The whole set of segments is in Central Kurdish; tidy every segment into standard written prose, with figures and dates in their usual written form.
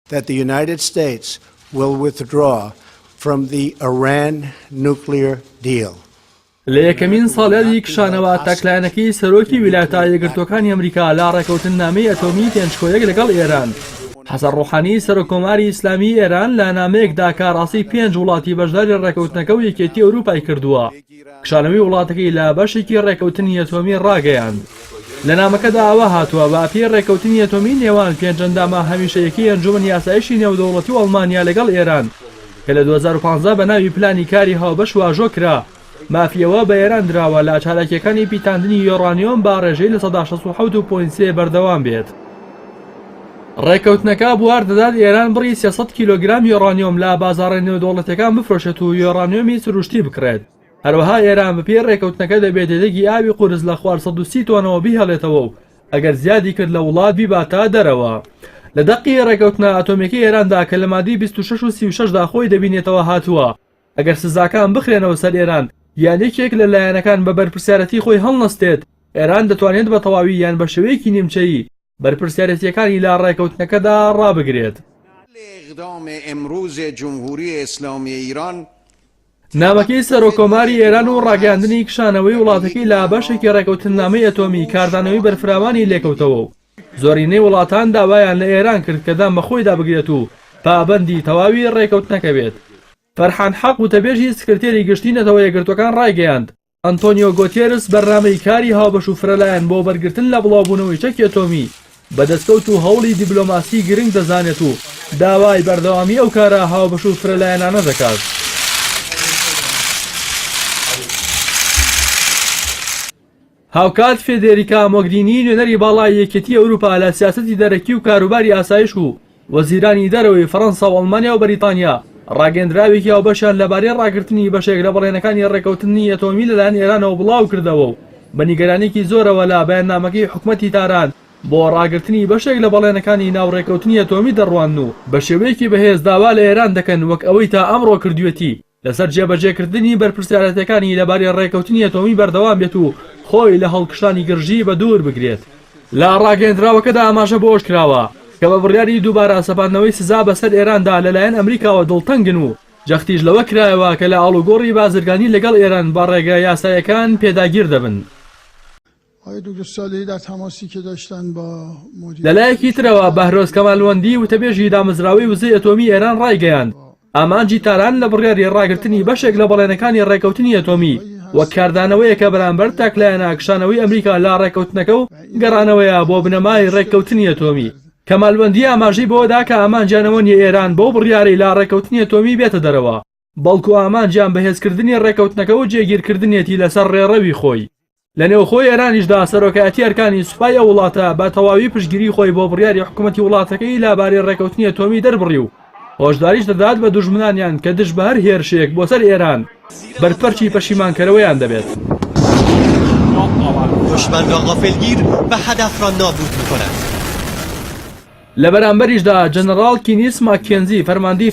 that the United States will withdraw from the Iran nuclear deal. لە یەکەمین ساڵیادی کشانەوە تاکلایەنەکەی سەرۆکی ویلایەتە یەکگرتووەکانی ئەمریکا لا ڕێکەوتن نامەی ئەتۆمی پێنجکۆیەک لەگەڵ ئێران. حەسەن ڕوحانی سەرۆکۆماری ئیسلامی ئێران لە نامەیەکدا کاڕاستی 5 وڵاتی بەشداری ڕێکەوتنەکە و یەکێتی ئەوروپای کردووە. کشانەوەی وڵاتەکەی لە بەشێکی ڕێکەوتنی ئەتۆمی ڕاگەیاند. لە نامەکەدا ئەوە هاتووە بە پێی ڕێکەوتنی ئەتۆمی نێوان پێنجەندامە هەمیشەیەکی ئەنجومەن یاسایشی نێودەوڵەتی و ئەڵمانیا لەگەڵ ئێران کە لە 2015 بە ناوی پلانی کاری هاوبەش واژۆ کرا. مافیەوە بە ئێران دراوە لە چالاکیەکانی پیتاندنی یۆرانیۆم با ڕێژەی لە 1967.3 بەردەوام بێت. ڕێکەوتنەکە بوار دەدات ئێران بڕی 300 کیلۆگرام یۆرانیۆم لە بازاڕە نێودەوڵەتیەکان بفرۆشێت و یۆرانیۆمی سروشتی بکرێت. هەروەها ئێران بەپێی ڕێکەوتنەکە دەبێت دەدەگی ئاوی قورس لە خوار 130 تۆنەوە بیهەڵێتەوە و ئەگەر زیادی کرد لە وڵات بیباتە دەرەوە. لە دەقی ڕێکەوتنە ئەتۆمیەکەی ئێراندا کە لە مادی 26 و 36 دا خۆی دەبینێتەوە هاتووە ئەگەر سزاکان بخرێنەوە سەر ئێران یان یەکێک لە لایەنەکان بە بەرپرسیارەتی خۆی هەڵنەستێت ئێران دەتوانێت بە تەواوی یان بە شێوەیەکی نیمچەیی بەرپرسیارەتیەکانی لا ڕێکەوتنەکەدا ڕابگرێت. نامەکەی سەرۆکۆماری ئێران و ڕاگەاندنی کشانەوەی وڵاتەکەی لە بەشێکی ڕێکەوتن نامەی ئەتۆمی کاردانەوەی بەرفراوانی لێکەوتەوە و زۆرینەی وڵاتان داوایان لە ئێران کرد کە دام بەخۆیدا بگرێت و پابەندی تەواوی ڕێکەوتنەکە بێت. فەرحان حەق وتەبێژی سکرتێری گشتی نەتەوە یەکگرتوەکان ڕایگەیاند ئەنتۆنیۆ گۆتێرس بەرنامەی کاری هاوبەش و فرەلایەن بۆ بەرگرتن لە بڵاوبوونەوەی چەکی ئەتۆمی بەدەستکەوت و هەوڵی دیبلۆماسی گرنگ دەزانێت و داوای بەردەوامی ئەو کارە هاوبەش و فرەلایەنانە دەکات. هاوکات فێدێریکا مۆگرینی نوێنەری باڵای یەکێتی ئەوروپا لە سیاسەتی دەرەکی و کاروباری ئاسایش و وەزیرانی دەرەوەی فەڕەنسا و ئەڵمانیا و بەریتانیا ڕاگەندراوێکی ئەوبەشیان لەبارەی ڕاگررتنی بەشێک لە بەڵێنەکانی ڕێکەوتنی ئەتۆمی لەلایەن ئێرانەوە بڵاو کردەوە و بە نیگەرانێکی زۆرەوە لە بەیاننامەکەی حکومەتی تاران بۆ ڕاگررتنی بەشێک لە بەڵێنەکانی ناوڕێکەوتنی ئەتۆمی دەڕوان و بە شێوەیەکی بەهێز داوا لە ئێران دەکەن وەک ئەوەی تا ئەمڕۆ کردوێتی لەسەر جێبەجێکردنی بەرپرسیارەتەکانی لەبارەی ڕێکەوتنی ئەتۆمی بەردەوام بێت و خۆی لە هەڵکشانی گرژی بە دوور بگرێت. لە ڕاگەندراوەکەدا ئاماژە بۆش کراوە کە بە بڕیاری دووبارە سەپاندنەوەی سزا بەسەر ئێراندا لەلایەن ئەمریکاوە دڵتەنگن و جەختیش لەوە کرایەوە کە لە ئاڵوگۆڕی بازرگانی لەگەڵ ئێران بە ڕێگە یاسایەکان پێداگیر دەبن. لەلایەکی ترەوە بەهرۆز کەمالوەندی وتەبێژی دامەزراوەی وزەی ئەتۆمی ئێران ڕایگەیاند ئامانجی تاران لە بڕیاری ڕاگررتنی بەشێک لە بەڵێنەکانی ڕێکەوتنی ئەتۆمی وەک کاردانەوەیە کە بەرامبەر تاکلایەنە کشانەوەی ئەمریکا لا ڕێکەوتنەکە و گەڕانەوەیە بۆ بنەمای ڕێکەوتنی ئەتۆمی. کەمالوەندی ئاماژەی بۆدا کە ئامانجیانەوەنی ئێران بۆ بڕیاری لا ڕێکەوتنی ئەتۆمی بێتە دەرەوە بەڵکو ئامانجیان بەهێزکردنی ڕێکەوتنەکە و جێگیرکردنێتی لەسەر ڕێڕەوی خۆی. لە نێوخۆی ئێرانیشدا سەرۆکایەتی ئەرکانی سوپای ئەو وڵاتە بە تەواوی پشتگیری خۆی بۆ بڕیاری حکوومەتی وڵاتەکەی لەبارەی ڕێکەوتنی ئەتۆمی دەربڕی و هۆشداریش دەدات بە دوژمنانیان کە دژ بە هەر هێرشێک بۆ سەر ئێران بەرپەرچی پەشیمانکەرەوەیان دەبێت. دشمن را غافلگیر و هدف را نابود می‌کند. لە بەرامبەریشدا جەنەڕاڵ کینیس ماکێنزی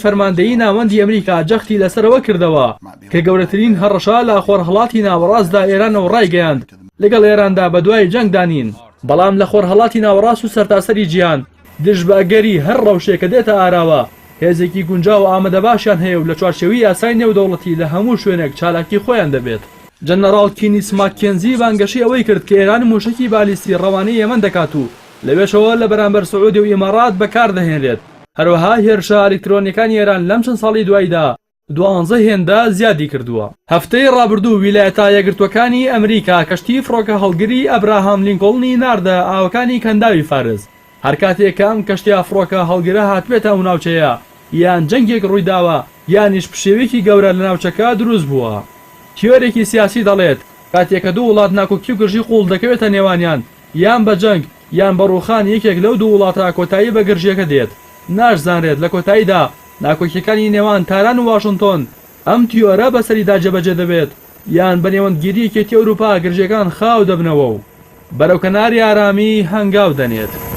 فەرماندەیی ناوەندی ئەمریکا جەختی لەسەرەوە کردەوە کە گەورەترین هەڕەشە لە خۆرهەڵاتی ناوەڕاستدا ئێرانەوە ڕایگەیاند لەگەڵ ئێراندا بە دوای جەنگدانین بەڵام لە خۆرهەڵاتی ناوەڕاست و سەرتاسەری جیهان دژ بە ئەگەری هەر ڕەوشێکە دێتە ئاراوە هێزێکی گونجاو و ئامادە باشیان هەیە و لە چوارچێوی یاسای نێودەوڵەتی لە هەموو شوێنێک چالاکی خۆیان دەبێت. جەنەڕاڵ کینیس ماکێنزی بانگەشی ئەوەی کرد کە ئێران موشکی بالیستی ڕەوانەی یەمەن دەکات و لەوێشەوە لە بەرامبەر سعودی و ئیمارات بەکاردەهێنرێت. هەروەها هێرشە ئەلکترۆنیەکانی ئێران لەم چەند ساڵی دوایدا 12 هێندە زیادی کردووە. هەفتەی ڕابردوو ویلایەتە یەکگرتووەکانی ئەمریکا کەشتی فڕۆکە هەڵگری ئەبراهام لینکۆڵنی ناردە ئاوەکانی کەنداوی فارس. هەر کاتێک کە ئەم کەشتیا فڕۆکە هەڵگرە هاتوێتە ئەو ناوچەیە یان جەنگێک ڕوویداوە یانیش پشێوێکی گەورە لە ناوچەکە دروست بووە. تیۆرێکی سیاسی دەڵێت کاتێککە دوو وڵات ناکۆکی و گرژی قوڵ دەکەوێتە نێوانیان یان بە جەنگ یان بە ڕووخان یەکێک لەو دوو وڵاتە کۆتایی بە گرژیەکە دێت. ناشزانرێت لە کۆتاییدا ناکۆکیەکانی نێوان تاران و واشنتۆن ئەم تیۆرە بەسەریدا جێبەجێ دەبێت یان بە نێوەندگیری یەکێتی ئەوروپا گرژیەکان خاو دەبنەوە و بەرەو کەناری ئارامی هەنگاو دەنێت.